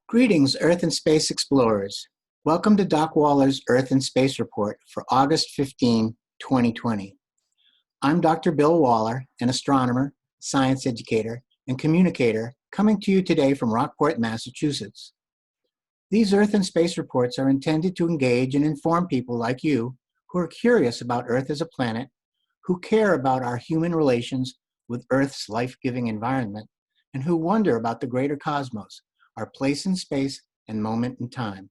Greetings, Earth and Space Explorers. Welcome to Doc Waller's Earth and Space Report for August 15, 2020. I'm Dr. Bill Waller, an astronomer, science educator, and communicator coming to you today from Rockport, Massachusetts. These Earth and Space Reports are intended to engage and inform people like you who are curious about Earth as a planet, who care about our human relations with Earth's life-giving environment, and who wonder about the greater cosmos, our place in space and moment in time.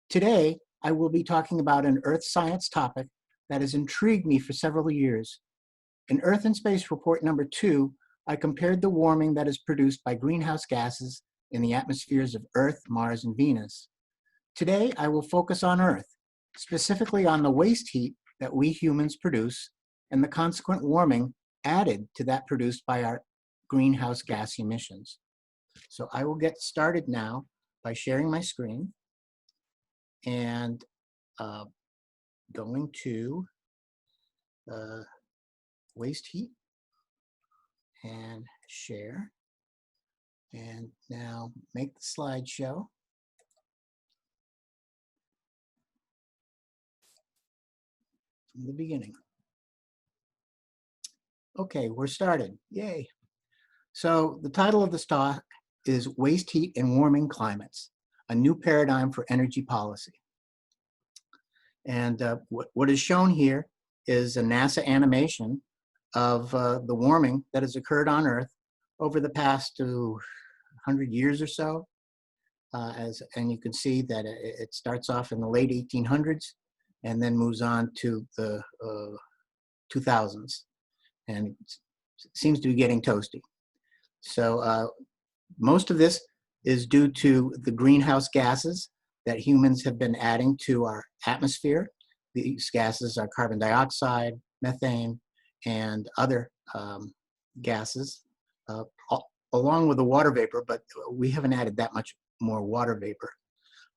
Today, I will be talking about an Earth science topic that has intrigued me for several years. In Earth and Space Report number 2, I compared the warming that is produced by greenhouse gases in the atmospheres of Earth, Mars, and Venus. Today, I will focus on Earth, specifically on the waste heat that we humans produce and the consequent warming added to that produced by our greenhouse gas emissions. So I will get started now by sharing my screen and going to waste heat and share. And now make the slideshow. From the beginning. Okay, we're started. Yay. So the title of the talk is Waste Heat and Warming Climates, a New Paradigm for Energy Policy. And what is shown here is a NASA animation of the warming that has occurred on Earth over the past 100 years or so. And you can see that it starts off in the late 1800s and then moves on to the 2000s. And it seems to be getting toasty. So most of this is due to the greenhouse gases that humans have been adding to our atmosphere. These gases are carbon dioxide, methane, and other gases, along with the water vapor, but we haven't added that much more water vapor.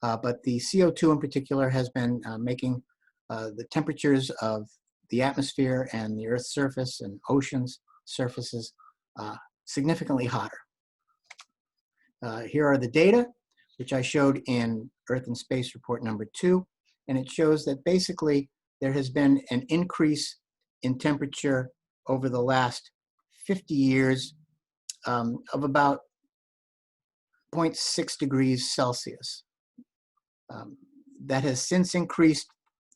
But the CO2 in particular has been making the temperatures of the atmosphere and the Earth's surface and oceans surfaces significantly hotter. Here are the data, which I showed in Earth and Space Report number 2, and it shows that basically there has been an increase in temperature over the last 50 years of about 0.6 degrees Celsius. That has since increased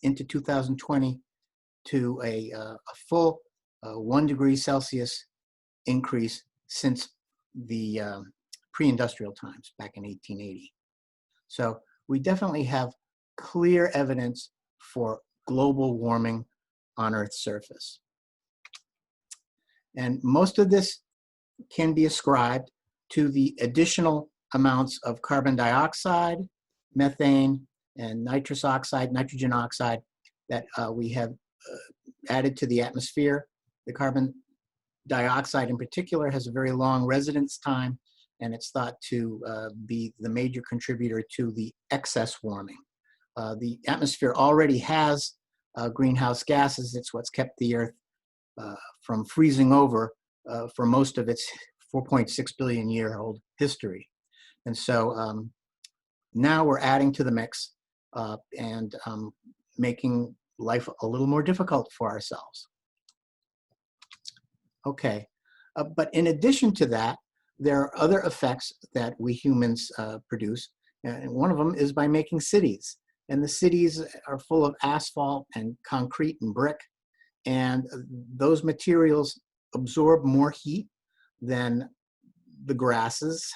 into 2020 to a full 1 degree Celsius increase since the pre-industrial times back in 1880. So we definitely have clear evidence for global warming on Earth's surface. And most of this can be ascribed to the additional amounts of carbon dioxide, methane, and nitrous oxide, nitrogen oxide that we have added to the atmosphere. The carbon dioxide in particular has a very long residence time, and it's thought to be the major contributor to the excess warming. The atmosphere already has greenhouse gases. It's what's kept the Earth from freezing over for most of its 4.6 billion year old history. And so now we're adding to the mix and making life a little more difficult for ourselves. Okay, but in addition to that, there are other effects that we humans produce, and one of them is by making cities. And the cities are full of asphalt and concrete and brick, and those materials absorb more heat than the grasses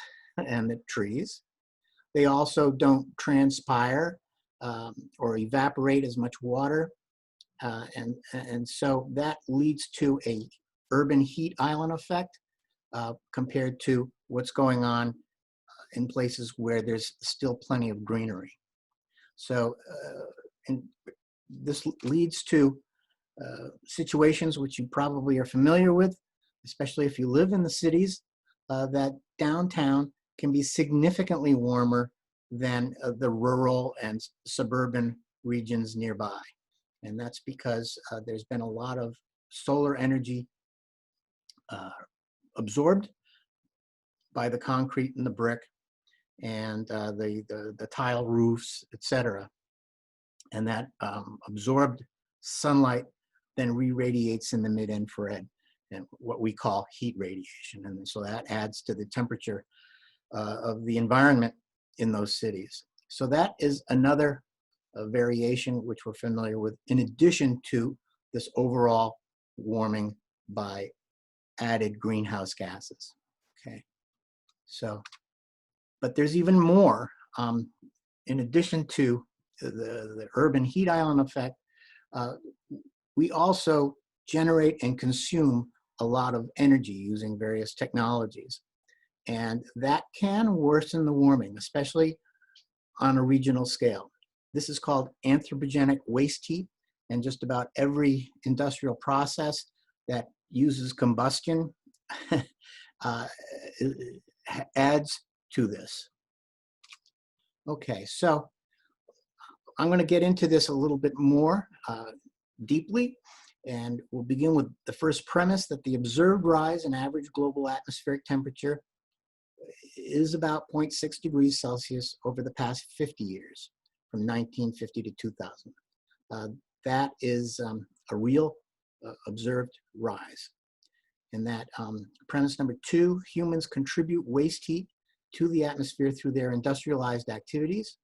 and the trees. They also don't transpire or evaporate as much water, and so that leads to a urban heat island effect compared to what's going on in places where there's still plenty of greenery. So and this leads to situations which you probably are familiar with, especially if you live in the cities, that downtown can be significantly warmer than the rural and suburban regions nearby. And that's because there's been a lot of solar energy absorbed by the concrete and the brick, and the tile roofs, etc. And that absorbed sunlight then re-radiates in the mid-infrared, and what we call heat radiation. And so that adds to the temperature of the environment in those cities. So that is another variation which we're familiar with, in addition to this overall warming by added greenhouse gases. Okay, so, but there's even more. In addition to the urban heat island effect, we also generate and consume a lot of energy using various technologies. And that can worsen the warming, especially on a regional scale. This is called anthropogenic waste heat, and just about every industrial process that uses combustion adds to this. Okay, so I'm going to get into this a little bit more deeply, and we'll begin with the first premise that the observed rise in average global atmospheric temperature is about 0.6 degrees Celsius over the past 50 years, from 1950 to 2000. That is a real observed rise. And that premise number two, humans contribute waste heat to the atmosphere through their industrialized activities.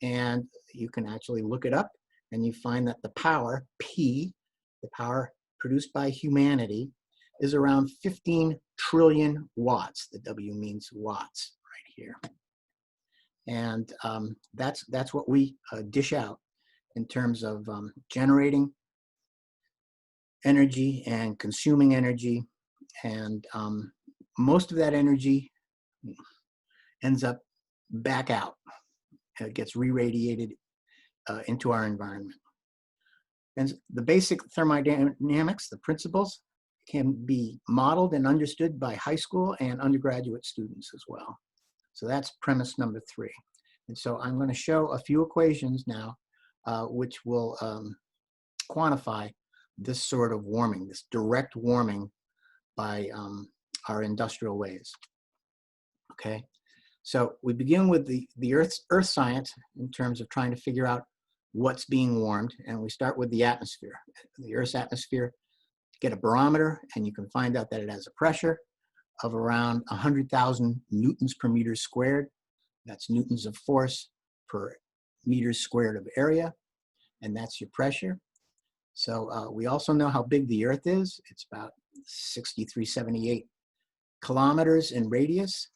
And you can actually look it up, and you find that the power, P, the power produced by humanity, is around 15 trillion watts. The W means watts right here. And that's what we dish out in terms of generating energy and consuming energy. And most of that energy ends up back out. It gets re-radiated into our environment. And the basic thermodynamics, the principles, can be modeled and understood by high school and undergraduate students as well. So that's premise number three. And so I'm going to show a few equations now which will quantify this sort of warming, this direct warming by our industrial ways. Okay, so we begin with the Earth science in terms of trying to figure out what's being warmed, and we start with the atmosphere. The Earth's atmosphere, get a barometer, and you can find out that it has a pressure of around 100,000 newtons per meter squared. That's newtons of force per meters squared of area, and that's your pressure. So we also know how big the Earth is. It's about 6,378 kilometers in radius.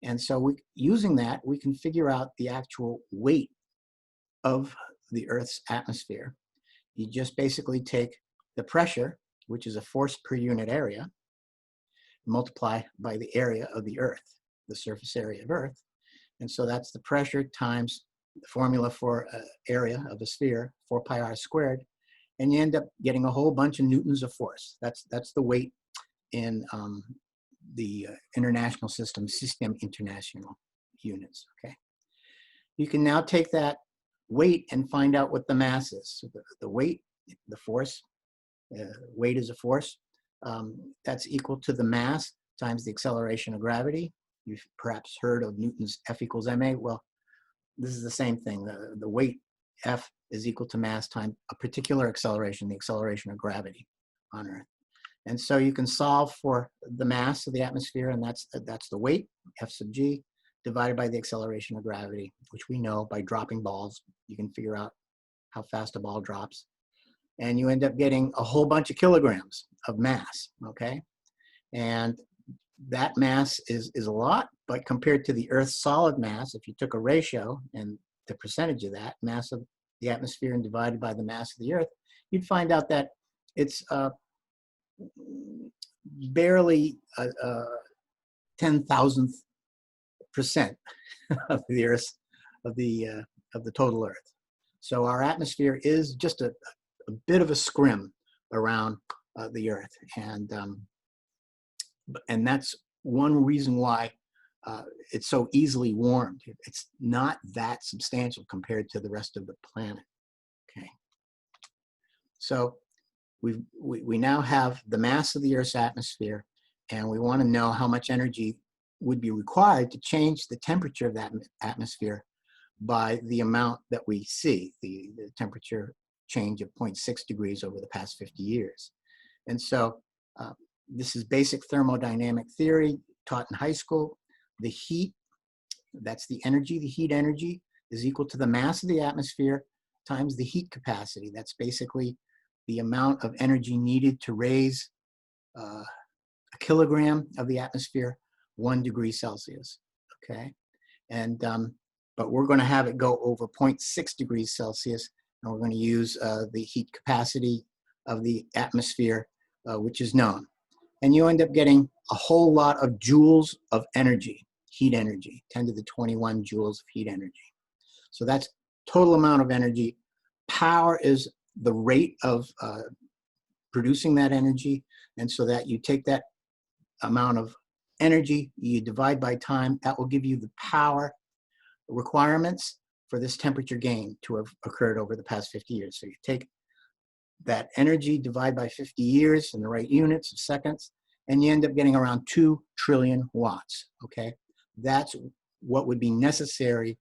And so using that, we can figure out the actual weight of the Earth's atmosphere. You just basically take the pressure, which is a force per unit area, multiply by the area of the Earth, the surface area of Earth. And so that's the pressure times the formula for area of a sphere, 4 pi r squared, and you end up getting a whole bunch of newtons of force. That's the weight in the international system international units, okay? You can now take that weight and find out what the mass is. So the weight, the force, weight is a force, that's equal to the mass times the acceleration of gravity. You've perhaps heard of Newton's F equals ma. Well, this is the same thing. The weight, F, is equal to mass times a particular acceleration, the acceleration of gravity on Earth. And so you can solve for the mass of the atmosphere, and that's the weight, F sub g, divided by the acceleration of gravity, which we know by dropping balls. You can figure out how fast a ball drops. And you end up getting a whole bunch of kilograms of mass, okay? And that mass is a lot, but compared to the Earth's solid mass, if you took a ratio and the percentage of that, mass of the atmosphere and divided by the mass of the Earth, you'd find out that it's barely 10,000th% of the Earth, of the total Earth. So our atmosphere is just a bit of a scrim around the Earth, and that's one reason why it's so easily warmed. It's not that substantial compared to the rest of the planet. Okay, so we now have the mass of the Earth's atmosphere, and we want to know how much energy would be required to change the temperature of that atmosphere by the amount that we see, the temperature change of 0.6 degrees over the past 50 years. And so this is basic thermodynamic theory taught in high school. The heat, that's the energy, the heat energy is equal to the mass of the atmosphere times the heat capacity. That's basically the amount of energy needed to raise a kilogram of the atmosphere 1 degree Celsius, okay? And, but we're gonna have it go over 0.6 degrees Celsius, and we're gonna use the heat capacity of the atmosphere, which is known. And you end up getting a whole lot of joules of energy, heat energy, 10 to the 21 joules of heat energy. So that's total amount of energy. Power is the rate of producing that energy, and so that you take that amount of energy, you divide by time, that will give you the power requirements for this temperature gain to have occurred over the past 50 years. So you take that energy, divide by 50 years in the right units of seconds, and you end up getting around 2 trillion watts, okay? That's what would be necessary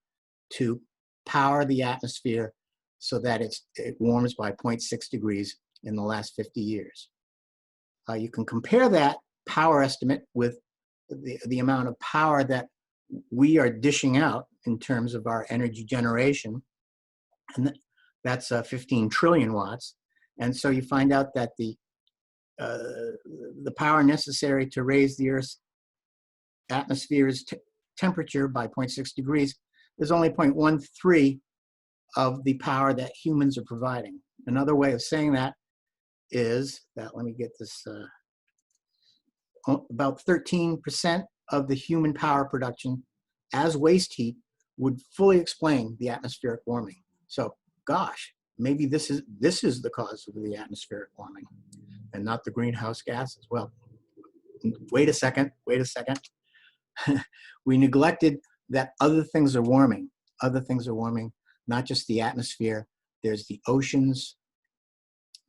to power the atmosphere so that it warms by 0.6 degrees in the last 50 years. You can compare that power estimate with the amount of power that we are dishing out in terms of our energy generation, and that's 15 trillion watts. And so you find out that the power necessary to raise the Earth's atmosphere's temperature by 0.6 degrees is only 0.13 of the power that humans are providing. Another way of saying that is that, let me get this, about 13% of the human power production as waste heat would fully explain the atmospheric warming. So, gosh, maybe this is the cause of the atmospheric warming and not the greenhouse gases. Well, wait a second. We neglected that other things are warming. Other things are warming, not just the atmosphere. There's the oceans,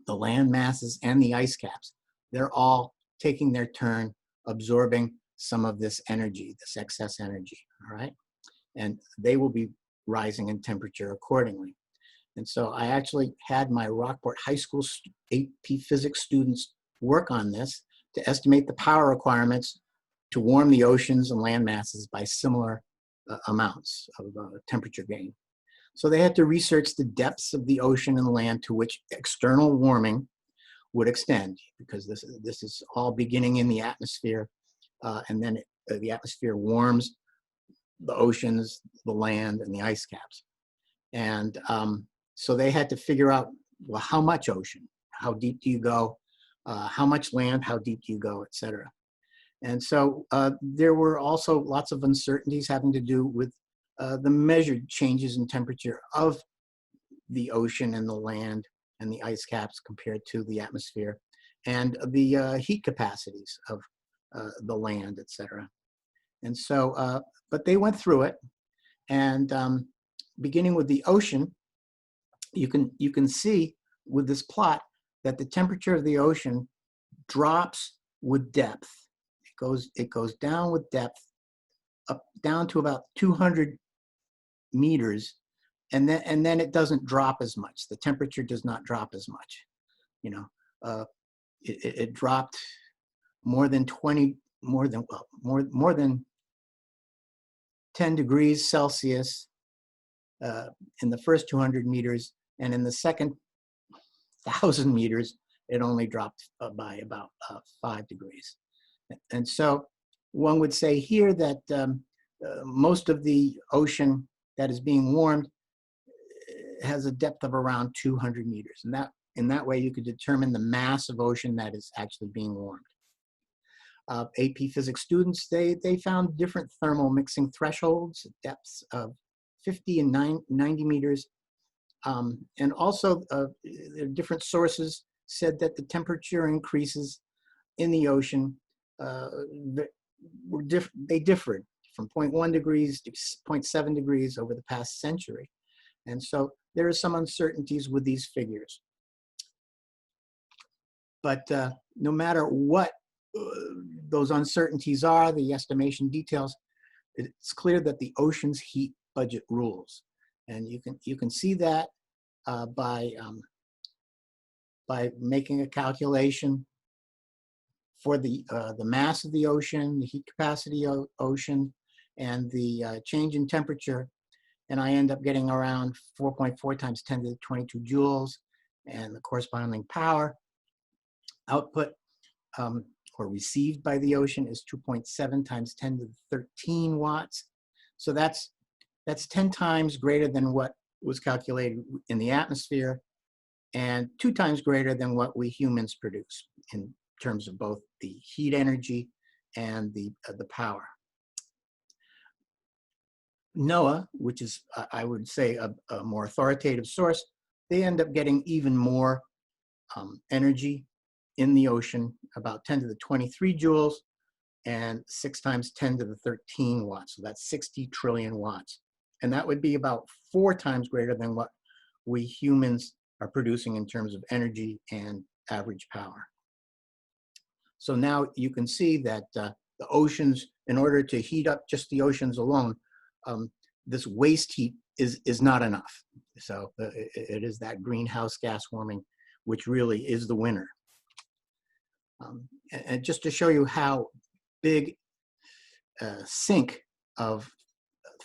the land masses, and the ice caps. They're all taking their turn, absorbing some of this energy, this excess energy, all right? And they will be rising in temperature accordingly. And so I actually had my Rockport High School AP Physics students work on this to estimate the power requirements to warm the oceans and land masses by similar amounts of temperature gain. So they had to research the depths of the ocean and land to which external warming would extend, because this is all beginning in the atmosphere, and then the atmosphere warms the oceans, the land, and the ice caps. And so they had to figure out, well, how much ocean, how deep do you go, how much land, how deep do you go, et cetera. And so there were also lots of uncertainties having to do with the measured changes in temperature of the ocean and the land and the ice caps compared to the atmosphere, and the heat capacities of the land, et cetera. And so, but they went through it, and beginning with the ocean, you can see with this plot that the temperature of the ocean drops with depth. It goes down with depth, up down to about 200 meters, and then it doesn't drop as much. The temperature does not drop as much. You know, it dropped more than 10 degrees Celsius in the first 200 meters, and in the second 1,000 meters, it only dropped by about 5 degrees. And so one would say here that most of the ocean that is being warmed has a depth of around 200 meters. And that, in that way, you could determine the mass of ocean that is actually being warmed. AP Physics students, they found different thermal mixing thresholds, depths of 50 and 90 meters. And also, different sources said that the temperature increases in the ocean they differed from 0.1 degrees to 0.7 degrees over the past century. And so there are some uncertainties with these figures. But no matter what those uncertainties are, the estimation details, it's clear that the ocean's heat budget rules. And you can see that by making a calculation for the mass of the ocean, the heat capacity of ocean, and the change in temperature. And I end up getting around 4.4 times 10 to the 22 joules, and the corresponding power output or received by the ocean is 2.7 times 10 to the 13 watts. So that's 10 times greater than what was calculated in the atmosphere, and 2 times greater than what we humans produce in terms of both the heat energy and the power. NOAA, which is, I would say, a more authoritative source, they end up getting even more energy in the ocean, about 10 to the 23 joules, and 6 times 10 to the 13 watts. So that's 60 trillion watts. And that would be about 4 times greater than what we humans are producing in terms of energy and average power. So now you can see that the oceans, in order to heat up just the oceans alone, this waste heat is not enough. So it is that greenhouse gas warming, which really is the winner. And just to show you how big sink of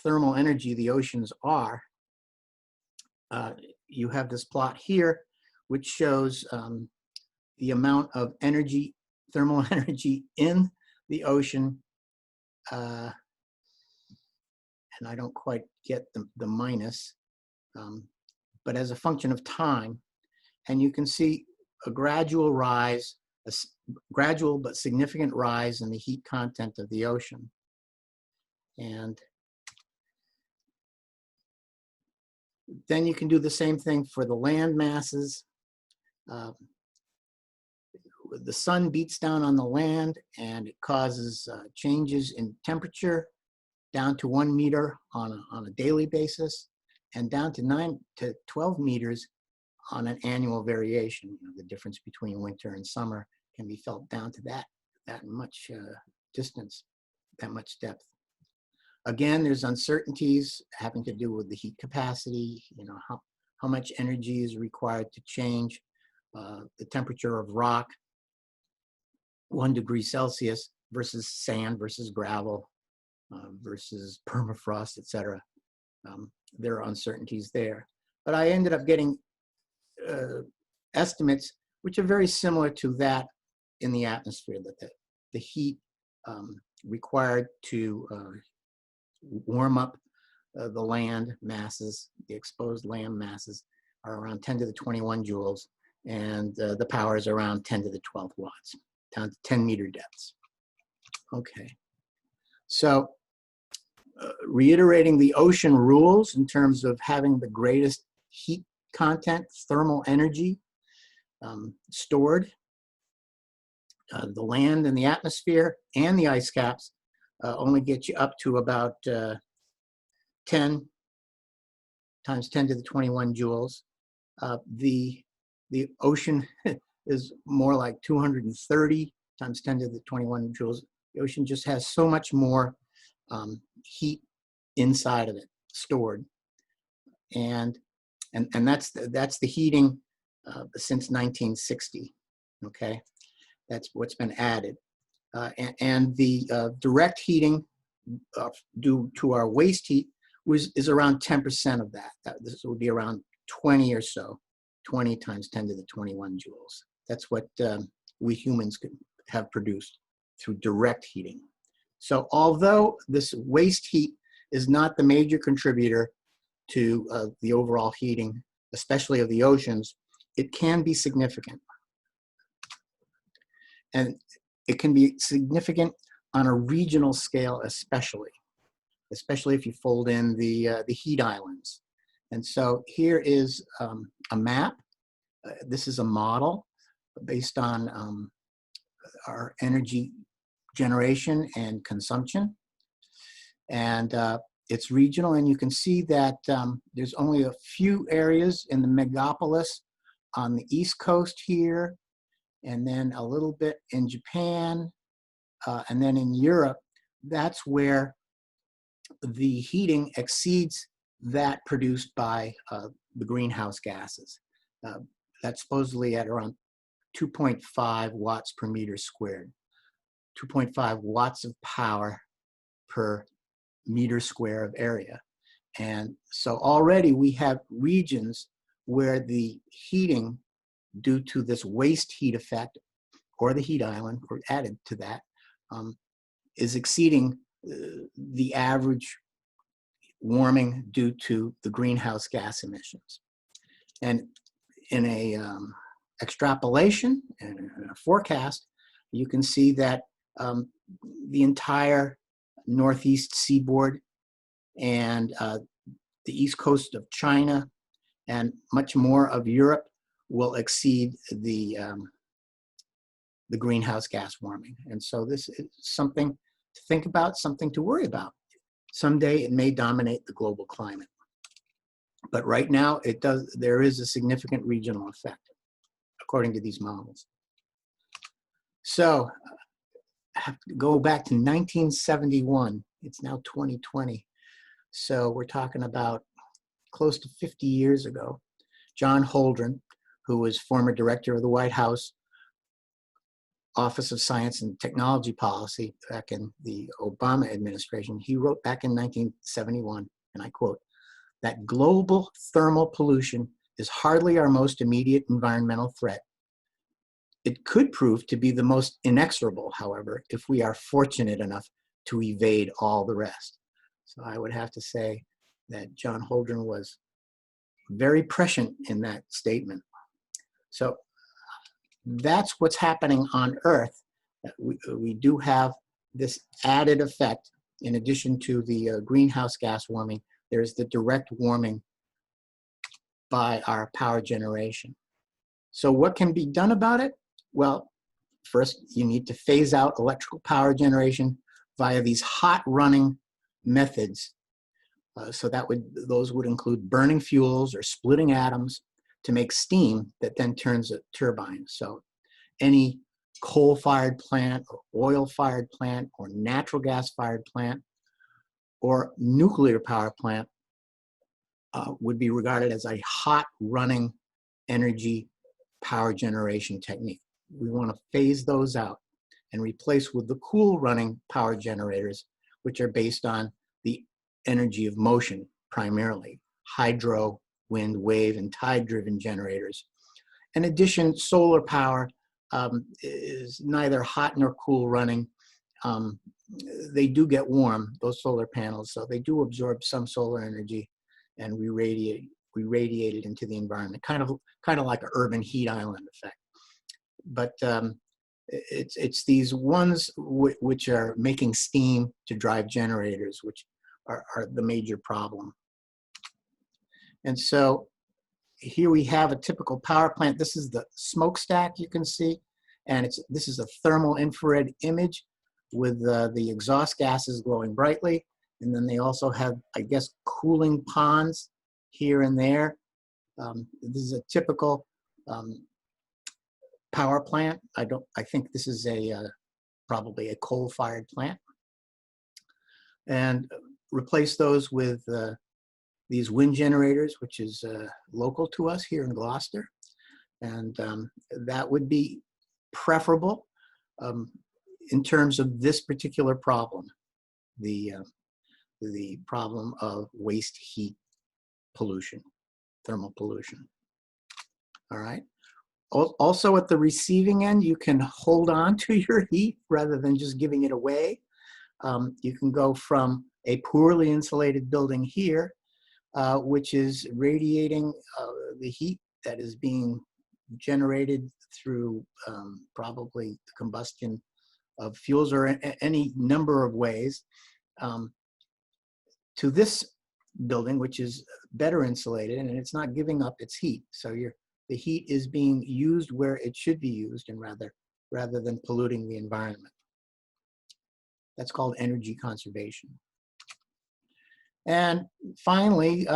thermal energy the oceans are, you have this plot here, which shows the amount of energy, thermal energy in the ocean. And I don't quite get the minus, but as a function of time. And you can see a gradual rise, a gradual but significant rise in the heat content of the ocean. And then you can do the same thing for the land masses. The sun beats down on the land and it causes changes in temperature down to 1 meter on a daily basis, and down to 9 to 12 meters on an annual variation. You know, the difference between winter and summer can be felt down to that much distance, that much depth. Again, there's uncertainties having to do with the heat capacity, you know, how much energy is required to change the temperature of rock, 1 degree Celsius versus sand versus gravel versus permafrost, etc. There are uncertainties there. But I ended up getting estimates which are very similar to that in the atmosphere, that the heat required to warm up the land masses, the exposed land masses, are around 10 to the 21 joules, and the power is around 10 to the 12 watts, down to 10 meter depths. Okay, so reiterating the ocean rules in terms of having the greatest heat content, thermal energy stored, the land and the atmosphere and the ice caps only get you up to about 10 times 10 to the 21 joules. The ocean is more like 230 times 10 to the 21 joules. The ocean just has so much more heat inside of it stored, and that's the heating since 1960. Okay, that's what's been added, and the direct heating due to our waste heat is around 10% of that. This would be around 20 or so, 20 times 10 to the 21 joules. That's what we humans could have produced through direct heating. So although this waste heat is not the major contributor to the overall heating, especially of the oceans, it can be significant. And it can be significant on a regional scale, especially if you fold in the heat islands. And so here is a map. This is a model based on our energy generation and consumption. And it's regional, and you can see that there's only a few areas in the megapolis on the East Coast here, and then a little bit in Japan, And then in Europe, that's where the heating exceeds that produced by the greenhouse gases. Uh, that's supposedly at around 2.5 watts per meter squared, 2.5 watts of power per meter square of area. And so already we have regions where the heating, due to this waste heat effect or the heat island, or added to that, is exceeding the average warming due to the greenhouse gas emissions. And in a extrapolation and a forecast, you can see that the entire northeast seaboard and the east coast of China and much more of Europe will exceed the greenhouse gas warming. And so this is something to think about, something to worry about. Someday it may dominate the global climate. But right now there is a significant regional effect, according to these models. So I have to go back to 1971. It's now 2020. So we're talking about close to 50 years ago. John Holdren, who was former director of the White House Office of Science and Technology Policy back in the Obama administration, he wrote back in 1971, and I quote, that global thermal pollution is hardly our most immediate environmental threat. It could prove to be the most inexorable, however, if we are fortunate enough to evade all the rest. So I would have to say that John Holdren was very prescient in that statement. So that's what's happening on Earth. We do have this added effect. In addition to the greenhouse gas warming, there's the direct warming by our power generation. So what can be done about it? Well, first you need to phase out electrical power generation via these hot running methods. So those would include burning fuels or splitting atoms to make steam that then turns a turbine. So any coal-fired plant or oil-fired plant or natural gas-fired plant or nuclear power plant would be regarded as a hot running energy power generation technique. We want to phase those out and replace with the cool running power generators, which are based on the energy of motion, primarily hydro, wind, wave, and tide-driven generators. In addition, solar power is neither hot nor cool running. They do get warm, those solar panels, so they do absorb some solar energy and we radiate it into the environment, kind of like an urban heat island effect. But it's these ones which are making steam to drive generators, which are the major problem. And so here we have a typical power plant. This is the smokestack you can see, and this is a thermal infrared image with the exhaust gases glowing brightly. And then they also have, I guess, cooling ponds here and there. This is a typical power plant. I think this is probably a coal-fired plant. And replace those with these wind generators, which is local to us here in Gloucester. And that would be preferable in terms of this particular problem, the problem of waste heat pollution, thermal pollution. All right. Also at the receiving end, you can hold on to your heat rather than just giving it away. You can go from a poorly insulated building here, which is radiating the heat that is being generated through probably the combustion of fuels or any number of ways, to this building, which is better insulated and it's not giving up its heat. So the heat is being used where it should be used, and rather than polluting the environment. That's called energy conservation. And finally,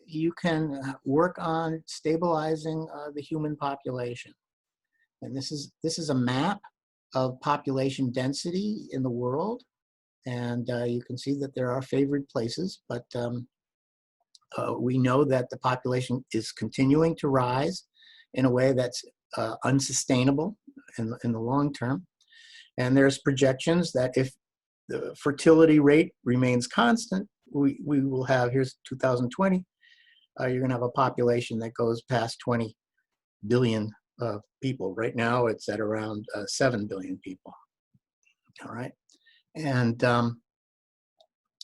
you can work on stabilizing the human population. And this is a map of population density in the world. And you can see that there are favored places, but we know that the population is continuing to rise in a way that's unsustainable in the long term. And there's projections that if the fertility rate remains constant, we will have, here's 2020, you're going to have a population that goes past 20 billion people. Right now, it's at around 7 billion people. All right. And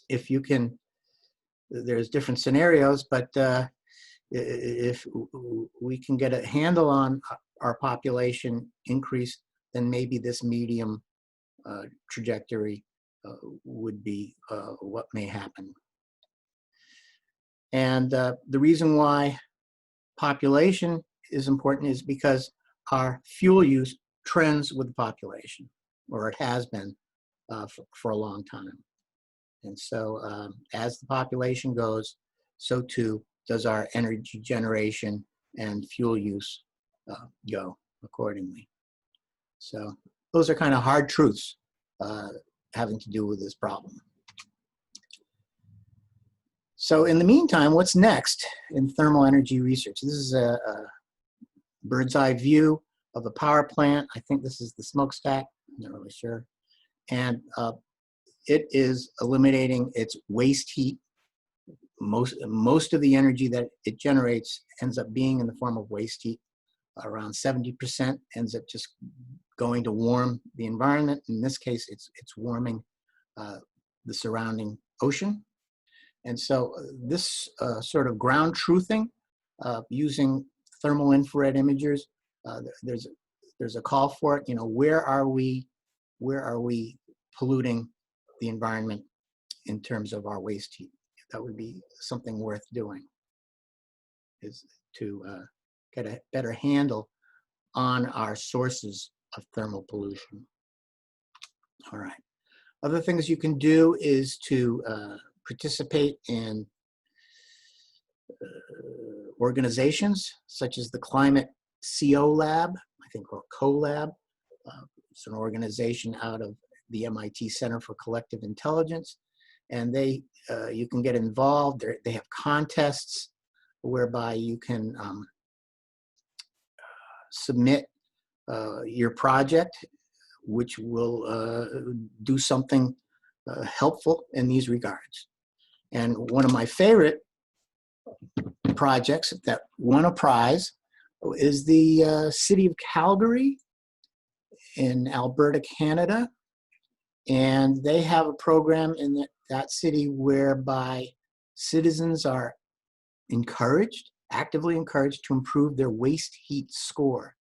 if you can, there's different scenarios, but if we can get a handle on our population increase, then maybe this medium trajectory would be what may happen. And the reason why population is important is because our fuel use trends with the population, or it has been for a long time. And so as the population goes, so too does our energy generation and fuel use go accordingly. So those are kind of hard truths having to do with this problem. So in the meantime, what's next in thermal energy research? This is a bird's eye view of a power plant. I think this is the smokestack, I'm not really sure. And it is eliminating its waste heat. Most of the energy that it generates ends up being in the form of waste heat. Around 70% ends up just going to warm the environment. In this case, it's warming the surrounding ocean. And so this sort of ground truthing using thermal infrared imagers, there's a call for it. You know, where are we polluting the environment in terms of our waste heat? That would be something worth doing, is to get a better handle on our sources of thermal pollution. All right. Other things you can do is to participate in organizations such as the Climate CO Lab, I think, or CoLab. It's an organization out of the MIT Center for Collective Intelligence, and you can get involved. They have contests whereby you can submit your project, which will do something helpful in these regards. And one of my favorite projects that won a prize is the city of Calgary in Alberta, Canada. And they have a program in that city whereby citizens are encouraged, actively encouraged, to improve their waste heat score.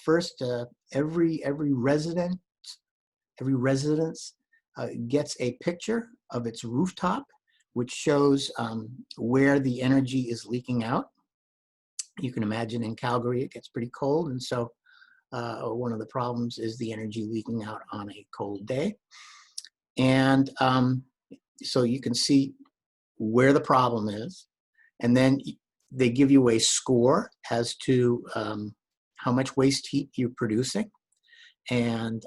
First, every residence gets a picture of its rooftop, which shows where the energy is leaking out. You can imagine in Calgary it gets pretty cold, and so one of the problems is the energy leaking out on a cold day. And so you can see where the problem is, and then they give you a score as to how much waste heat you're producing and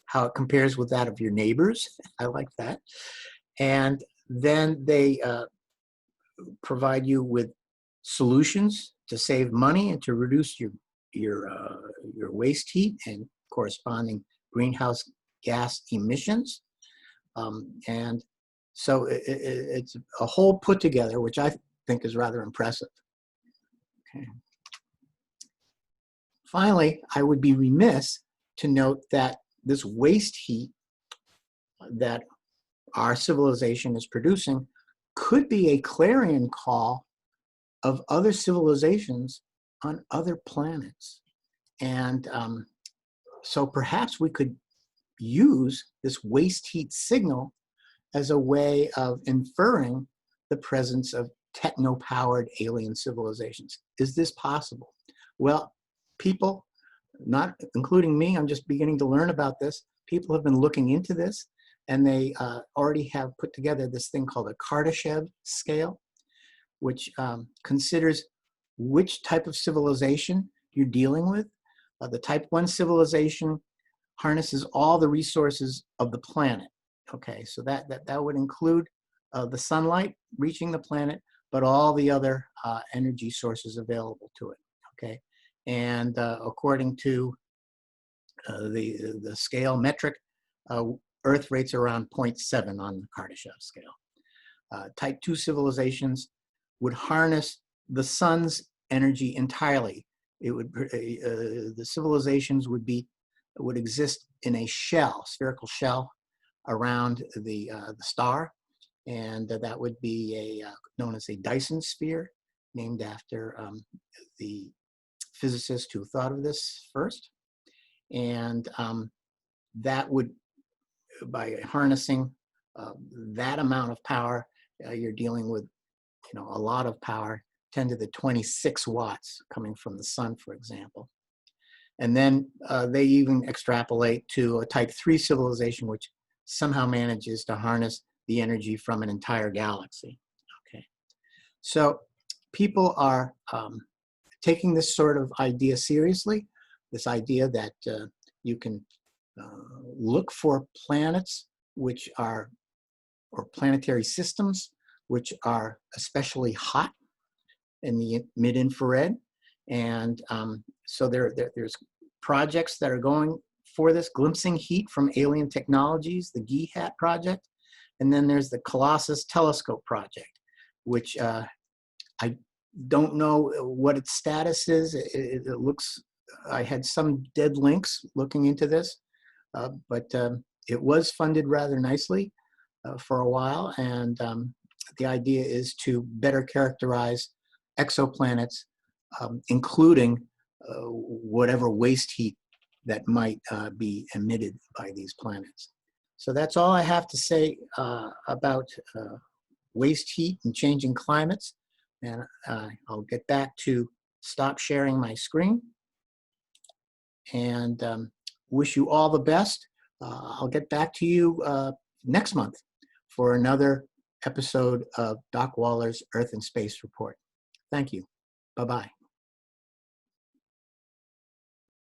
how it compares with that of your neighbors. I like that. And then they provide you with solutions to save money and to reduce your waste heat and corresponding greenhouse gas emissions. And so it's a whole put together, which I think is rather impressive. Okay. Finally, I would be remiss to note that this waste heat that our civilization is producing could be a clarion call of other civilizations on other planets. And so perhaps we could use this waste heat signal as a way of inferring the presence of techno-powered alien civilizations. Is this possible? Well, people, not including me, I'm just beginning to learn about this. People have been looking into this, and they already have put together this thing called a Kardashev scale, which considers which type of civilization you're dealing with. The type 1 civilization harnesses all the resources of the planet. Okay, so that would include the sunlight reaching the planet, but all the other energy sources available to it. Okay, and according to the scale metric, Earth rates around 0.7 on the Kardashev scale. Type 2 civilizations would harness the sun's energy entirely. It would the civilizations would exist in a shell, spherical shell, around the star, and that would be known as a Dyson sphere, named after the physicist who thought of this first. And that would, by harnessing that amount of power, you're dealing with, a lot of power, 10 to the 26 watts coming from the sun, for example. And then they even extrapolate to a type 3 civilization, which somehow manages to harness the energy from an entire galaxy. Okay, so people are taking this sort of idea seriously, this idea that you can look for planets which are, or planetary systems which are especially hot in the mid-infrared. And so there's projects that are going for this, glimpsing heat from alien technologies, the GEHAT project. And then there's the Colossus Telescope project, which I don't know what its status is. It looks, I had some dead links looking into this, but it was funded rather nicely for a while. And the idea is to better characterize exoplanets, including whatever waste heat that might be emitted by these planets. So that's all I have to say about waste heat and changing climates. And I'll get back to stop sharing my screen and wish you all the best. I'll get back to you next month for another episode of Doc Waller's Earth and Space Report. Thank you. Bye-bye.